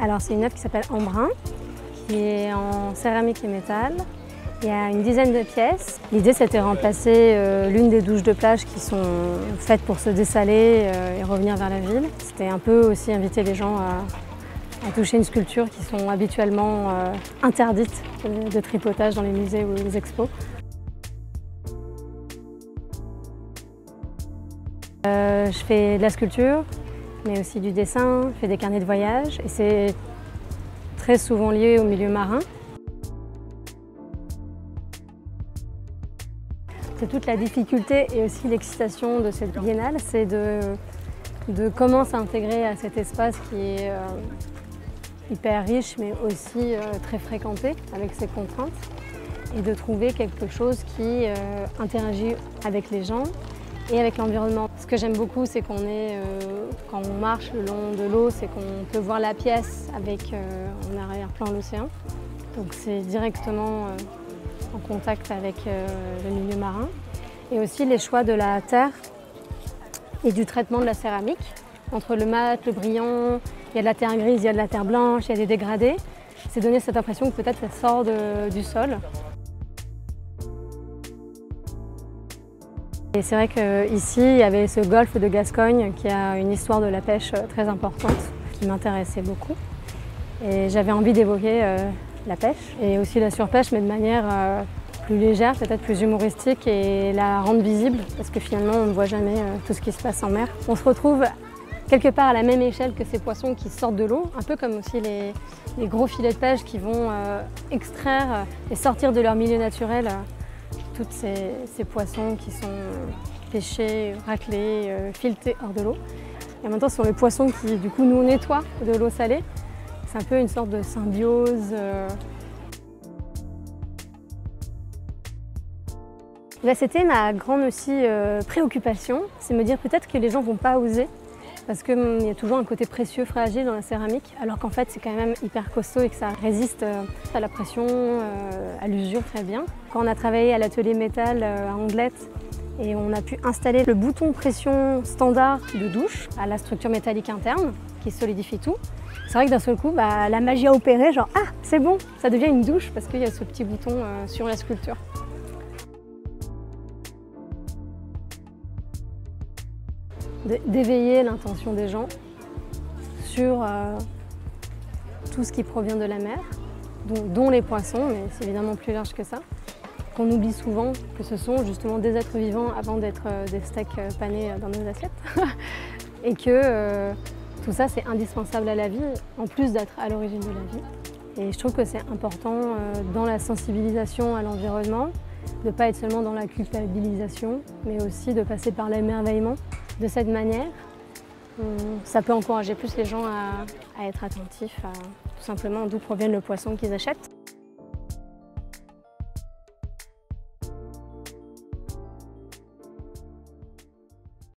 Alors c'est une œuvre qui s'appelle Embrun, qui est en céramique et métal. Il y a une dizaine de pièces. L'idée c'était de remplacer l'une des douches de plage qui sont faites pour se dessaler et revenir vers la ville. C'était un peu aussi inviter les gens à toucher une sculpture qui sont habituellement interdites de tripotage dans les musées ou les expos. Je fais de la sculpture, mais aussi du dessin, je fais des carnets de voyage et c'est très souvent lié au milieu marin. C'est toute la difficulté et aussi l'excitation de cette biennale, c'est de comment s'intégrer à cet espace qui est hyper riche mais aussi très fréquenté avec ses contraintes et de trouver quelque chose qui interagit avec les gens et avec l'environnement. Ce que j'aime beaucoup, c'est qu'on est, quand on marche le long de l'eau, c'est qu'on peut voir la pièce avec en arrière-plan l'océan. Donc c'est directement en contact avec le milieu marin. Et aussi les choix de la terre et du traitement de la céramique. Entre le mat, le brillant, il y a de la terre grise, il y a de la terre blanche, il y a des dégradés. C'est donner cette impression que peut-être ça sort du sol. Et c'est vrai qu'ici, il y avait ce golfe de Gascogne qui a une histoire de la pêche très importante qui m'intéressait beaucoup. Et j'avais envie d'évoquer la pêche et aussi la surpêche, mais de manière plus légère, peut-être plus humoristique et la rendre visible parce que finalement, on ne voit jamais tout ce qui se passe en mer. On se retrouve quelque part à la même échelle que ces poissons qui sortent de l'eau, un peu comme aussi les gros filets de pêche qui vont extraire et sortir de leur milieu naturel toutes ces poissons qui sont pêchés, raclés, filetés hors de l'eau. Et en même temps, ce sont les poissons qui, du coup, nous nettoient de l'eau salée. C'est un peu une sorte de symbiose. C'était ma grande aussi préoccupation, c'est me dire peut-être que les gens ne vont pas oser parce qu'il y a toujours un côté précieux, fragile dans la céramique, alors qu'en fait c'est quand même hyper costaud et que ça résiste à la pression, à l'usure très bien. Quand on a travaillé à l'atelier métal à Anglette et on a pu installer le bouton pression standard de douche à la structure métallique interne qui solidifie tout, c'est vrai que d'un seul coup la magie a opéré, genre ah c'est bon, ça devient une douche parce qu'il y a ce petit bouton sur la sculpture. D'éveiller l'intention des gens sur tout ce qui provient de la mer, dont les poissons, mais c'est évidemment plus large que ça, qu'on oublie souvent que ce sont justement des êtres vivants avant d'être des steaks panés dans nos assiettes, et que tout ça c'est indispensable à la vie, en plus d'être à l'origine de la vie. Et je trouve que c'est important dans la sensibilisation à l'environnement, de ne pas être seulement dans la culpabilisation, mais aussi de passer par l'émerveillement. De cette manière, ça peut encourager plus les gens à être attentifs à tout simplement d'où provient le poisson qu'ils achètent.